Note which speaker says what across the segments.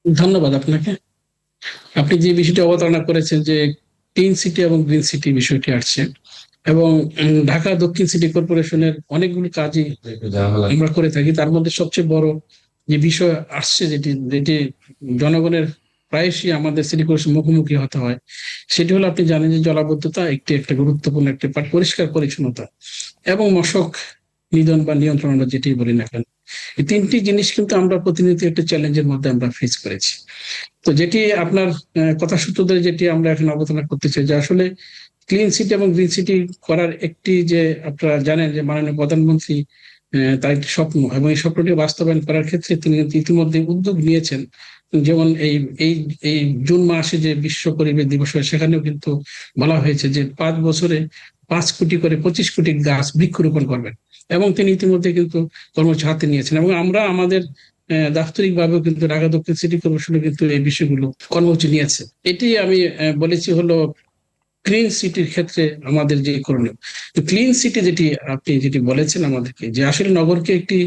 Speaker 1: ধন্যবাদ আপনাকে। আপনি যে বিষয়টি অবতারণা করেছেন যে ক্লিন সিটি এবং গ্রিন সিটি বিষয়টি আসছে, এবং ঢাকা দক্ষিণ সিটি কর্পোরেশনের অনেকগুলো কাজই আমরা করে থাকি। তার মধ্যে সবচেয়ে বড় যে বিষয় আসছে, যেটি যেটি জনগণের প্রায়শই আমাদের সিটি কর্পোরেশন মুখোমুখি হতে হয়, সেটি হলো, আপনি জানেন যে জলাবদ্ধতা একটি একটা গুরুত্বপূর্ণ একটি পার্ট, পরিষ্কার পরিচ্ছন্নতা এবং মশক নিধন বা নিয়ন্ত্রণ, আমরা যেটি বলি না কেন, এই তিনটি জিনিস কিন্তু আমরা প্রতিনিয়ত একটা চ্যালেঞ্জের মধ্যে আমরা ফেস করেছি। তো যেটি আপনার কথা সূত্র ধরে যেটি আমরা এখন আলোচনা করতে চাই, যে আসলে ক্লিন সিটি এবং গ্রিন সিটি করার একটি, যে আপনারা জানেন যে মাননীয় প্রধানমন্ত্রী তার একটি স্বপ্ন, এবং এই স্বপ্নটি বাস্তবায়ন করার ক্ষেত্রে তিনি কিন্তু ইতিমধ্যে উদ্যোগ নিয়েছেন। যেমন এই এই এই জুন মাসে যে বিশ্ব পরিবেশ দিবস হয়, সেখানেও কিন্তু বলা হয়েছে যে 5 বছরে 5 কোটি করে 25 কোটি গাছ বৃক্ষরোপণ করবেন, এবং তিনি ইতিমধ্যে কিন্তু কর্মসূচি হাতে নিয়েছেন। এবং আমরা আমাদের দাপ্তরিক ভাবেও কিন্তু ঢাকা দক্ষিণ সিটি কর্পোরেশনে কিন্তু এই বিষয়গুলো কর্মসূচি নিয়েছে। এটি আমি বলেছি হলো ক্লিন সিটির ক্ষেত্রে আমাদের যে করণীয়। তো ক্লিন সিটি যেটি আপনি যেটি বলেছেন আমাদেরকে, যে আসলে নগরকে একটি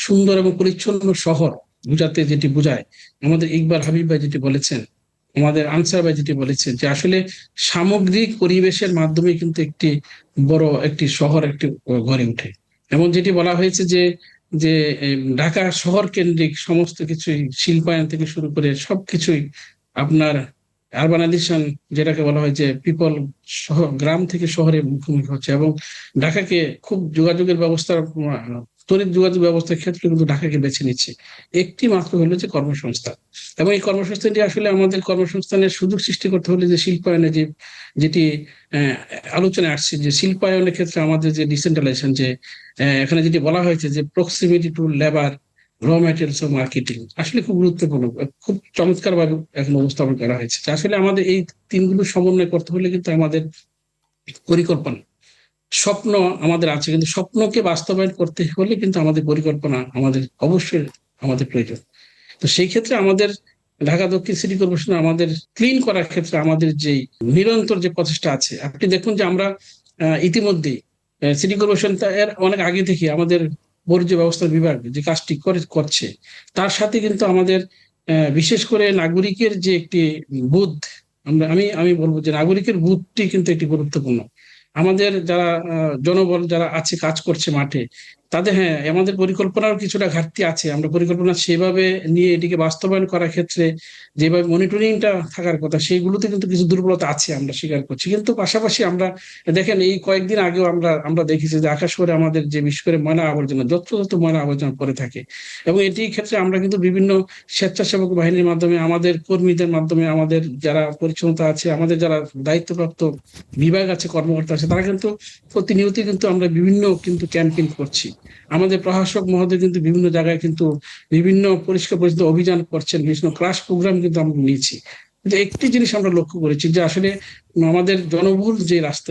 Speaker 1: সুন্দর এবং পরিচ্ছন্ন শহর বুঝাতে, যেটি বোঝায়, আমাদের ইকবাল হাবিব ভাই যেটি বলেছেন, আমাদের আনসার ভাই যেটি বলেছেন, যে আসলে সামগ্রিক পরিবেশের মাধ্যমে কিন্তু একটি বড় একটি শহর একটি গড়ে ওঠে। এবং যেটি বলা হয়েছে যে যে ঢাকা শহর কেন্দ্রিক সমস্ত কিছুই, শিল্পায়ন থেকে শুরু করে সবকিছুই আপনার আরবানাইজেশন, যেটাকে বলা হয় যে পিপল, শহর গ্রাম থেকে শহরে মুখোমুখি হচ্ছে, এবং ঢাকাকে খুব যোগাযোগের ব্যবস্থার তড়িৎ যোগাযোগ ব্যবস্থার ক্ষেত্রে কিন্তু ঢাকাকে বেছে নিচ্ছে। একটি মাত্র হলো যে কর্মসংস্থান। এবং এই কর্মসংস্থানটি আসলে আমাদের কর্মসংস্থানের সুযোগ সৃষ্টি করতে হলে, যে শিল্পায়নে যে যেটি আহ, আলোচনায় আসছে, যে শিল্পায়নের ক্ষেত্রে আমাদের যে ডিসেন্ট্রালাইজেশন, যে এখানে যেটি বলা হয়েছে যে proximity to labour, raw materials ও মার্কেটিং, আসলে খুব গুরুত্বপূর্ণ, খুব চমৎকার ভাবে এখন উপস্থাপন করা হয়েছে। যে আসলে আমাদের এই তিনগুলো সমন্বয় করতে হলে কিন্তু আমাদের পরিকল্পনা, স্বপ্ন আমাদের আছে, কিন্তু স্বপ্নকে বাস্তবায়ন করতে হলে কিন্তু আমাদের পরিকল্পনা আমাদের অবশ্যই আমাদের প্রয়োজন। তো সেই ক্ষেত্রে আমাদের ঢাকা দক্ষিণ সিটি কর্পোরেশন আমাদের ক্লিন করার ক্ষেত্রে আমাদের যে নিরন্তর যে প্রচেষ্টা আছে, আপনি দেখুন যে আমরা ইতিমধ্যেই সিটি কর্পোরেশন এর অনেক আগে থেকে আমাদের বর্জ্য ব্যবস্থা বিভাগ যে কাজটি করছে, তার সাথে কিন্তু আমাদের বিশেষ করে নাগরিকের যে একটি বুথ, আমি আমি বলবো যে নাগরিকের বুথটি কিন্তু একটি গুরুত্বপূর্ণ। আমাদের যারা জনবল যারা আছে, কাজ করছে মাঠে, তাদের, হ্যাঁ, আমাদের পরিকল্পনার কিছুটা ঘাটতি আছে। আমরা পরিকল্পনা সেভাবে নিয়ে এটিকে বাস্তবায়ন করার ক্ষেত্রে যেভাবে মনিটরিংটা থাকার কথা, সেইগুলোতে কিন্তু কিছু দুর্বলতা আছে, আমরা স্বীকার করছি। কিন্তু পাশাপাশি আমরা দেখেন, এই কয়েকদিন আগেও আমরা আমরা দেখেছি যে আকাশ করে আমাদের যে বিশেষ করে ময়লা আবর্জনা, যত্রতত্র ময়লা আবর্জনা পড়ে থাকে। এবং এটির ক্ষেত্রে আমরা কিন্তু বিভিন্ন স্বেচ্ছাসেবক বাহিনীর মাধ্যমে, আমাদের কর্মীদের মাধ্যমে, আমাদের যারা পরিচ্ছন্নতা আছে, আমাদের যারা দায়িত্বপ্রাপ্ত বিভাগ আছে, কর্মকর্তা আছে, তারা কিন্তু প্রতিনিয়ত কিন্তু আমরা বিভিন্ন কিন্তু ক্যাম্পেইন করছি। আমাদের প্রশাসক মহোদয় কিন্তু বিভিন্ন জায়গায় কিন্তু বিভিন্ন পরিষ্কার পরিচ্ছন্ন অভিযান করছেন, বিভিন্ন ক্লাস প্রোগ্রাম কিন্তু আমরা নিয়েছি। কিন্তু একটি জিনিস আমরা লক্ষ্য করেছি, যে আসলে আমাদের জনবহুল যে রাস্তা,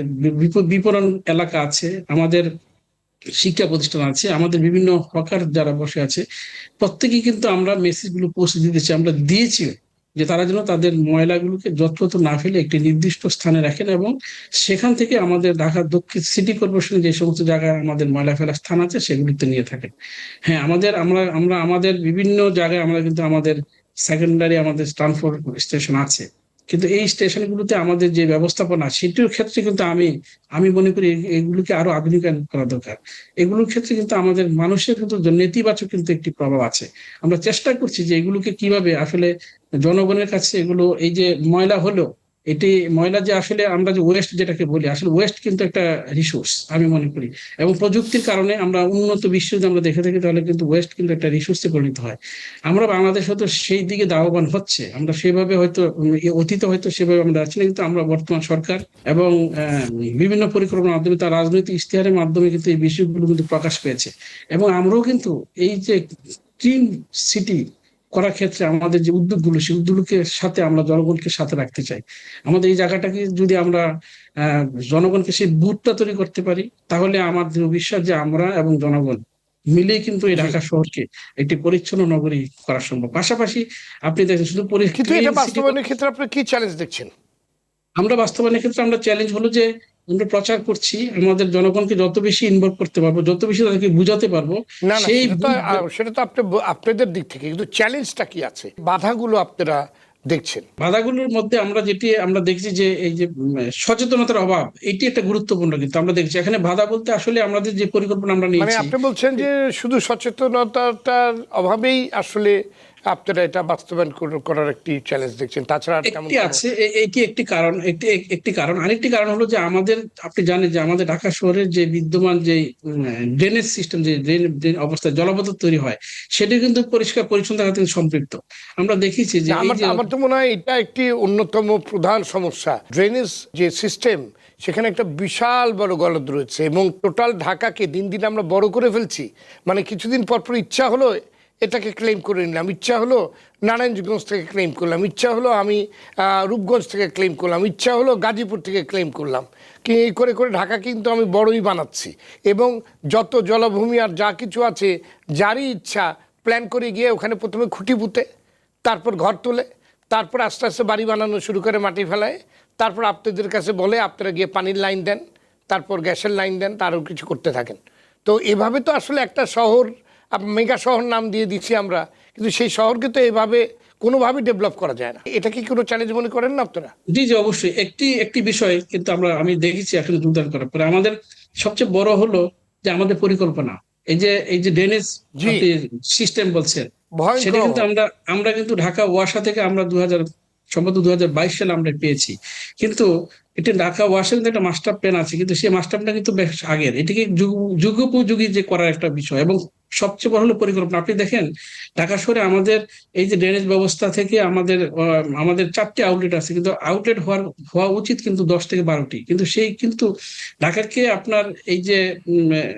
Speaker 1: বিপণন এলাকা আছে, আমাদের শিক্ষা প্রতিষ্ঠান আছে, আমাদের বিভিন্ন হকার যারা বসে আছে, প্রত্যেকেই কিন্তু আমরা মেসেজ গুলো পৌঁছে দিতেছি, আমরা দিয়েছি, যে তারা যেন তাদের ময়লাগুলোকে যত্রতত্র না ফেলে একটি নির্দিষ্ট স্থানে রাখেন, এবং সেখান থেকে আমাদের ঢাকা দক্ষিণ সিটি কর্পোরেশনে যে সমস্ত জায়গায় আমাদের ময়লা ফেলার স্থান আছে, সেগুলিতে নিয়ে থাকেন। হ্যাঁ, আমাদের আমরা আমরা আমাদের বিভিন্ন জায়গায় আমরা কিন্তু আমাদের সেকেন্ডারি আমাদের ট্রান্সপোর্ট স্টেশন আছে, কিন্তু এই স্টেশনগুলোতে আমাদের যে ব্যবস্থাপনা, সেটির ক্ষেত্রে কিন্তু আমি আমি মনে করি এগুলোকে আরো আধুনিকায়ন করা দরকার। এগুলোর ক্ষেত্রে কিন্তু আমাদের মানুষের কিন্তু নেতিবাচক কিন্তু একটি প্রভাব আছে। আমরা চেষ্টা করছি যে এগুলোকে কিভাবে আসলে জনগণের কাছে এগুলো, এই যে ময়লা হলো, এটি ময়লা, যে আসলে আমরা যে ওয়েস্ট যেটাকে বলি, আসলে ওয়েস্ট কিন্তু একটা রিসোর্স আমি মনে করি। এবং প্রযুক্তির কারণে আমরা উন্নত বিশ্ব যদি আমরা দেখে থাকি, তাহলে কিন্তু ওয়েস্ট কিন্তু একটা রিসোর্সে পরিণত হয়। আমরা বাংলাদেশ হয়তো সেই দিকে দাহবান হচ্ছে, আমরা সেভাবে হয়তো অতীতে হয়তো সেভাবে আমরা আছি না, কিন্তু আমরা বর্তমান সরকার এবং বিভিন্ন পরিকল্পনার মাধ্যমে, তার রাজনৈতিক ইশতেহারের মাধ্যমে কিন্তু এই বিষয়গুলো কিন্তু প্রকাশ পেয়েছে। এবং আমরাও কিন্তু এই যে ক্লিন সিটি করার ক্ষেত্রে আমাদের যে উদ্যোগগুলো, সেই উদ্যোগকে সাথে আমরা জনগণকে সাথে রাখতে চাই। আমাদের এই জায়গাটাকে যদি আমরা আহ জনগণকে সেই বুথটা তৈরি করতে পারি, তাহলে আমার দৃঢ় বিশ্বাস যে আমরা এবং জনগণ মিলেই কিন্তু এই
Speaker 2: জি।
Speaker 1: ঢাকা শহরকে একটি পরিচ্ছন্ন নগরী করা সম্ভব। পাশাপাশি আপনি দেখেন, শুধু
Speaker 2: কিন্তু এটা
Speaker 1: ক্লিন সিটি,
Speaker 2: বাস্তবায়নের ক্ষেত্রে আপনি কি চ্যালেঞ্জ দেখছেন?
Speaker 1: আমরা বাস্তবায়নের ক্ষেত্রে আমরা চ্যালেঞ্জ হলো যে আমরা প্রচার করছি, আমাদের জনগণকে যত বেশি ইনভলভ করতে পারবো, যত বেশি তাদেরকে বুঝাতে পারবো,
Speaker 2: না না,
Speaker 1: সেই
Speaker 2: সেটা তো আপনাদের দিক থেকে, কিন্তু চ্যালেঞ্জটা কি আছে, বাধাগুলো আপনারা দেখছেন?
Speaker 1: বাধাগুলোর মধ্যে আমরা দেখছি যে এই যে সচেতনতার অভাব, এটি একটা গুরুত্বপূর্ণ। কিন্তু আমরা দেখছি এখানে বাধা বলতে আসলে আমাদের যে পরিকল্পনা আমরা
Speaker 2: মানে
Speaker 1: নিয়েছি।
Speaker 2: আপনি বলছেন যে শুধু সচেতনতার অভাবেই আসলে আপনারা এটা বাস্তবায়ন করার একটি চ্যালেঞ্জ দেখছেন, তাছাড়া আর তেমন
Speaker 1: একটি
Speaker 2: কোনো?
Speaker 1: আছে, এটি একটি কারণ, একটি কারণ। আরেকটি কারণ হলো যে আমাদের, আপনি জানেন যে আমাদের ঢাকা শহরের যে বিদ্যমান যে ড্রেনেজ সিস্টেম, যে ড্রেন অবস্থায় জলাবদ্ধতা তৈরি হয়, সেটি কিন্তু পরিষ্কার পরিচ্ছন্নতার সাথে সম্পৃক্ত। আমরা দেখেছি যে
Speaker 2: না,
Speaker 1: এই যে
Speaker 2: আমার তো মনে হয় এটা একটি অন্যতম প্রধান সমস্যা। ড্রেনেজ যে সিস্টেম, সেখানে একটা বিশাল বড় গলদ রয়েছে এবং টোটাল ঢাকাকে দিন দিন আমরা বড় করে ফেলছি। মানে কিছুদিন পর পর ইচ্ছা হলো এটাকে ক্লেম করে নিলাম, ইচ্ছা হলো নারায়ণগঞ্জ থেকে ক্লেম করলাম, ইচ্ছা হলো আমি রূপগঞ্জ থেকে ক্লেম করলাম, ইচ্ছা হলো গাজীপুর থেকে ক্লেম করলাম। কি এই করে করে ঢাকা কিন্তু আমি বড়ই বানাচ্ছি, এবং যত জলাভূমি আর যা কিছু আছে, যারই ইচ্ছা প্ল্যান করে গিয়ে ওখানে প্রথমে খুঁটি পুঁতে, তারপর ঘর তোলে, তারপর আস্তে আস্তে বাড়ি বানানো শুরু করে, মাটি ফেলায়, তারপর আপনাদের কাছে বলে আপনারা গিয়ে পানির লাইন দেন, তারপর গ্যাসের লাইন দেন, তারও কিছু করতে থাকেন। তো এভাবে তো আসলে একটা শহর, মেগা শহর নাম দিয়ে দিচ্ছি আমরা, কিন্তু সেই শহরকে তো এভাবে কোনোভাবেই ডেভেলপ করা যায় না। এটা কি কোনো চ্যালেঞ্জ মনে করেন না আপনারা?
Speaker 1: জি জি, অবশ্যই একটি একটি বিষয় কিন্তু আমি দেখেছি এখন যোগদান করার পরে আমাদের সবচেয়ে বড় হলো যে আমাদের পরিকল্পনা। এই যে ড্রেনেজ
Speaker 2: জি,
Speaker 1: আপনি সিস্টেম বলছেন, সেটা
Speaker 2: ভয়ঙ্কর
Speaker 1: কিন্তু
Speaker 2: অভাব।
Speaker 1: আমরা কিন্তু ঢাকা ওয়াসা থেকে আমরা 2000, সম্ভবত 2022 সালে আমরা পেয়েছি। কিন্তু এটা ঢাকা ওয়াসার কিন্তু একটা মাস্টার প্ল্যান আছে, কিন্তু সেই মাস্টার প্ল্যান কিন্তু বেশ আগের, এটিকে যুগোপযোগী যে করার একটা বিষয়। এবং সবচেয়ে বড় হলো পরিকল্পনা। আপনি দেখেন ঢাকা শহরে আমাদের এই যে ড্রেনেজ ব্যবস্থা থেকে আমাদের 4টি আউটলেট আছে, কিন্তু আউটলেট হওয়া উচিত কিন্তু 10 থেকে 12টি। কিন্তু সেই কিন্তু ঢাকাকে আপনার এই যে উম, আহ,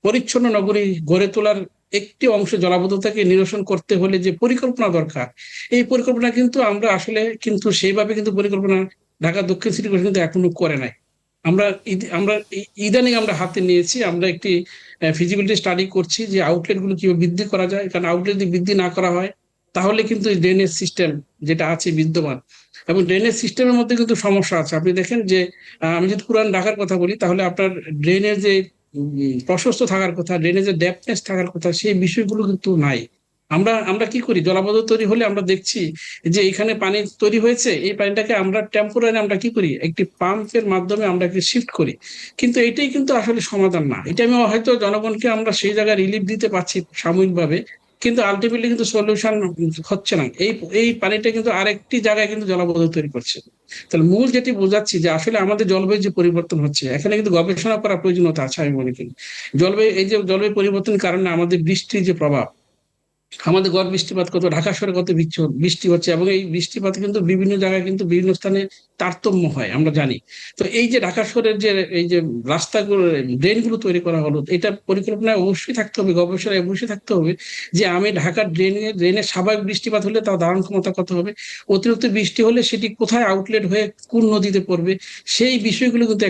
Speaker 1: পরিচ্ছন্ন নগরী গড়ে তোলার একটি অংশ জলাবদ্ধতাকে নিরসন করতে হলে যে পরিকল্পনা দরকার, এই পরিকল্পনা কিন্তু আমরা আসলে কিন্তু সেইভাবে কিন্তু পরিকল্পনা ঢাকা দক্ষিণ সিটি কর্পোরেশন কিন্তু এখনো করে নাই। আমরা ইদানিং আমরা হাতে নিয়েছি, আমরা একটি ফিজিবিলিটি স্টাডি করছি যে আউটলেট গুলো কিভাবে বৃদ্ধি করা যায়। কারণ আউটলেট যদি বৃদ্ধি না করা হয়, তাহলে কিন্তু ড্রেনেজ সিস্টেম যেটা আছে বিদ্যমান, এবং ড্রেনেজ সিস্টেমের মধ্যে কিন্তু সমস্যা আছে। আপনি দেখেন যে আমি যদি পুরান ঢাকার কথা বলি, তাহলে আপনার ড্রেনের যে প্রশস্ত থাকার কথা, ড্রেনেজের ডেপথনেস থাকার কথা, সেই বিষয়গুলো কিন্তু নাই। আমরা কি করি, জলাবদ্ধতা তৈরি হলে আমরা দেখছি যে এখানে পানি তৈরি হয়েছে, এই পানিটাকে আমরা টেম্পোরারি আমরা কি করি, একটি পাম্পের মাধ্যমে আমরা শিফট করি। কিন্তু এটাই কিন্তু আসলে সমাধান না। এটা আমি হয়তো জনগণকে আমরা সেই জায়গায় রিলিফ দিতে পারছি সাময়িকভাবে, কিন্তু আলটিমেটলি কিন্তু সলিউশন হচ্ছে না। এই পানিটা কিন্তু আরেকটি জায়গায় কিন্তু জলাবদ্ধতা তৈরি করছে। তাহলে মূল যেটি বোঝাচ্ছি যে আসলে আমাদের জলবায়ু যে পরিবর্তন হচ্ছে, এখানে কিন্তু গবেষণা করার প্রয়োজনীয়তা আছে আমি মনে করি। জলবায়ু পরিবর্তনের কারণে আমাদের বৃষ্টির যে প্রভাব, আমাদের গড় বৃষ্টিপাত কত, ঢাকা শহরে কত বৃষ্টি হচ্ছে, এবং এই বৃষ্টিপাত কিন্তু বিভিন্ন জায়গায় কিন্তু বিভিন্ন স্থানে তারতম্য হয় আমরা জানি। তো এই যে ঢাকা শহরের যে এই যে রাস্তাগুলো, ড্রেন গুলো তৈরি করা হলো, এটা পরিকল্পনায় অবশ্যই থাকতে হবে, গবেষণায় অবশ্যই থাকতে হবে যে আমি ঢাকার ড্রেনের স্বাভাবিক বৃষ্টিপাত হলে তার ধারণ ক্ষমতা কত হবে, অতিরিক্ত বৃষ্টি হলে সেটি কোথায় আউটলেট হয়ে কোন নদীতে পড়বে, সেই বিষয়গুলো কিন্তু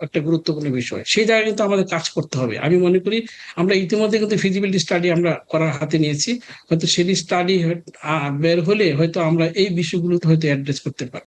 Speaker 1: একটা গুরুত্বপূর্ণ বিষয়। সেই জায়গায় কিন্তু আমাদের কাজ করতে হবে আমি মনে করি। আমরা ইতিমধ্যে কিন্তু ফিজিবিলিটি স্টাডি আমরা করার হাতে নিয়েছি, হয়তো সেটি স্টাডি বের হলে হয়তো আমরা এই বিষয়গুলোতে হয়তো অ্যাড্রেস করতে পারবো।